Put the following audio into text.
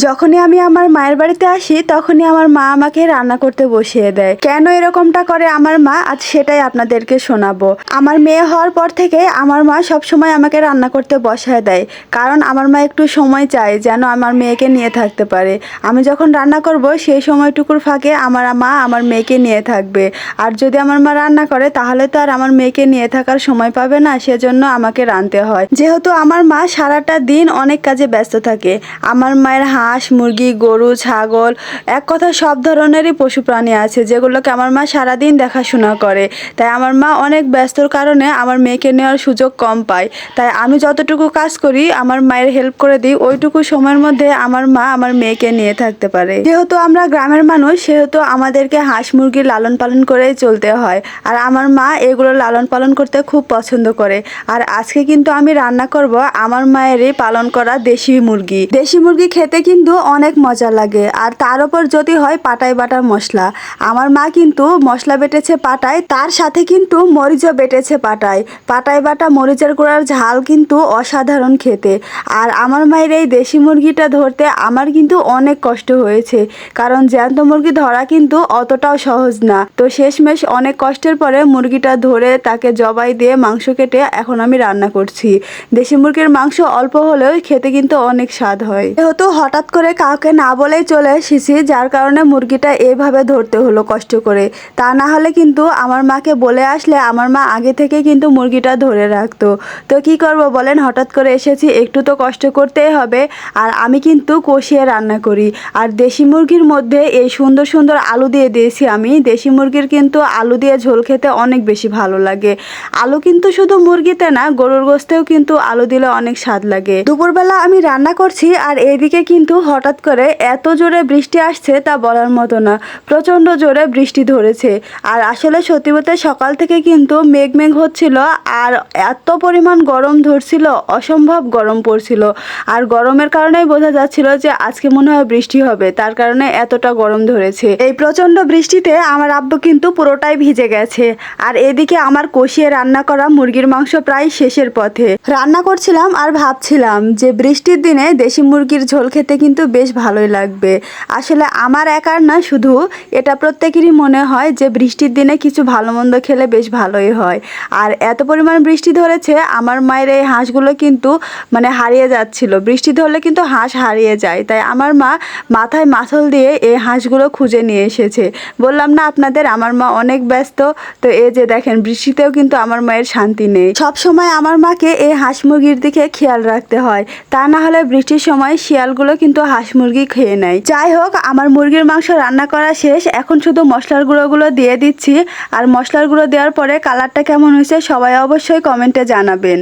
যখনই আমি আমার মায়ের বাড়িতে আসি তখনই আমার মা আমাকে রান্না করতে বসিয়ে দেয়। কেন এরকমটা করে আমার মা, আজ সেটাই আপনাদেরকে শোনাবো। আমার মেয়ে হওয়ার পর থেকে আমার মা সবসময় আমাকে রান্না করতে বসায় দেয়, কারণ আমার মা একটু সময় চায় যেন আমার মেয়েকে নিয়ে থাকতে পারে। আমি যখন রান্না করব সেই সময়টুকুর ফাঁকে আমার মা আমার মেয়েকে নিয়ে থাকবে। আর যদি আমার মা রান্না করে তাহলে তো আর আমার মেয়েকে নিয়ে থাকার সময় পাবে না, সেজন্য আমাকে রাঁধতে হয়। যেহেতু আমার মা সারাটা দিন অনেক কাজে ব্যস্ত থাকে, আমার মায়ের হাঁস, মুরগি, গরু, ছাগল, এক কথা সব ধরনেরই পশু প্রাণী আছে যেগুলোকে আমার মা সারাদিন দেখাশোনা করে। তাই আমার মা অনেক ব্যস্তর কারণে আমার মেয়েকে নেওয়ার সুযোগ কম পায়। তাই আমি যতটুকু কাজ করি আমার মায়ের হেল্প করে দিই, ওইটুকু সময়ের মধ্যে আমার মা আমার মেয়েকে নিয়ে থাকতে পারে। যেহেতু আমরা গ্রামের মানুষ সেহেতু আমাদেরকে হাঁস মুরগির লালন পালন করেই চলতে হয়, আর আমার মা এগুলো লালন পালন করতে খুব পছন্দ করে। আর আজকে কিন্তু আমি রান্না করব আমার মায়েরই পালন করা দেশি মুরগি। দেশি মুরগি খেতে কিন্তু অনেক মজা লাগে, আর তার উপর যদি হয় পাটায় বাটা মশলা। আমার মা কিন্তু মশলা বেটেছে পাটায়, তার সাথে কিন্তু মরিচও বেটেছে পাটায়। পাটায় বাটা মরিচের গুঁড়ার ঝাল কিন্তু অসাধারণ খেতে। আর আমার মায়ের এই দেশি মুরগিটা ধরতে আমার কিন্তু অনেক কষ্ট হয়েছে, কারণ জ্যান্ত মুরগি ধরা কিন্তু অতটাও সহজ না। তো শেষমেশ অনেক কষ্টের পরে মুরগিটা ধরে তাকে জবাই দিয়ে মাংস কেটে এখন আমি রান্না করছি। দেশি মুরগির মাংস অল্প হলেও খেতে কিন্তু অনেক স্বাদ হয়। যেহেতু হঠাৎ করে কাউকে না বলেই চলে এসেছি, যার কারণে মুরগিটা এইভাবে ধরতে হলো কষ্ট করে। তা না হলে কিন্তু আমার মাকে বলে আসলে আমার মা আগে থেকে কিন্তু মুরগিটা ধরে রাখতো। তো কি করব বলেন, হঠাৎ করে এসেছি, একটু তো কষ্ট করতেই হবে। আর আমি কিন্তু কষিয়ে রান্না করি। আর দেশি মুরগির মধ্যে এই সুন্দর সুন্দর আলু দিয়ে দিয়েছি আমি। দেশি মুরগির কিন্তু আলু দিয়ে ঝোল খেতে অনেক বেশি ভালো লাগে। আলু কিন্তু শুধু মুরগিতে না, গরুর গোশতেও কিন্তু আলু দিলে অনেক স্বাদ লাগে। দুপুরবেলা আমি রান্না করছি আর এইদিকে কিন্তু হঠাৎ করে এত জোরে বৃষ্টি আসছে তা বলার মতো না, প্রচণ্ড জোরে বৃষ্টি ধরেছে। আর আসলে সত্যি বলতে সকাল থেকে কিন্তু মেঘ মেঘ হচ্ছিল, আর এত পরিমাণ গরম ধরছিল, অসম্ভব গরম পড়ছিল। আর গরমের কারণেই বোঝা যাচ্ছিল যে আজকে মনে হয় বৃষ্টি হবে, তার কারণে এতটা গরম ধরেছে। এই প্রচণ্ড বৃষ্টিতে আমার আব্বু কিন্তু পুরোটাই ভিজে গেছে। আর এদিকে আমার কষিয়ে রান্না করা মুরগির মাংস প্রায় শেষের পথে। রান্না করছিলাম আর ভাবছিলাম যে বৃষ্টির দিনে দেশি মুরগির ঝোল খেতে কিন্তু বেশ ভালোই লাগবে। আসলে আমার একার না, শুধু এটা প্রত্যেকেরই মনে হয় যে বৃষ্টির দিনে কিছু ভালো মন্দ খেলে বেশ ভালোই হয়। আর এত পরিমাণ বৃষ্টি ধরেছে, আমার মায়ের এই হাঁসগুলো কিন্তু হারিয়ে যাচ্ছিল। বৃষ্টি ধরলে কিন্তু হাঁস হারিয়ে যায়, তাই আমার মা মাথায় মাথল দিয়ে এই হাঁসগুলো খুঁজে নিয়ে এসেছে। বললাম না আপনাদের, আমার মা অনেক ব্যস্ত। তো এই যে দেখেন, বৃষ্টিতেও কিন্তু আমার মায়ের শান্তি নেই। সব সময় আমার মাকে এই হাঁস মুরগির দিকে খেয়াল রাখতে হয়, তা না হলে বৃষ্টির সময় শিয়ালগুলো কিন্তু হাঁস মুরগি খেয়ে নেয়। যাই হোক, আমার মুরগির মাংস রান্না করা শেষ, এখন শুধু মশলার গুঁড়োগুলো দিয়ে দিচ্ছি। আর মশলার গুঁড়ো দেওয়ার পরে কালারটা কেমন হয়েছে সবাই অবশ্যই কমেন্টে জানাবেন।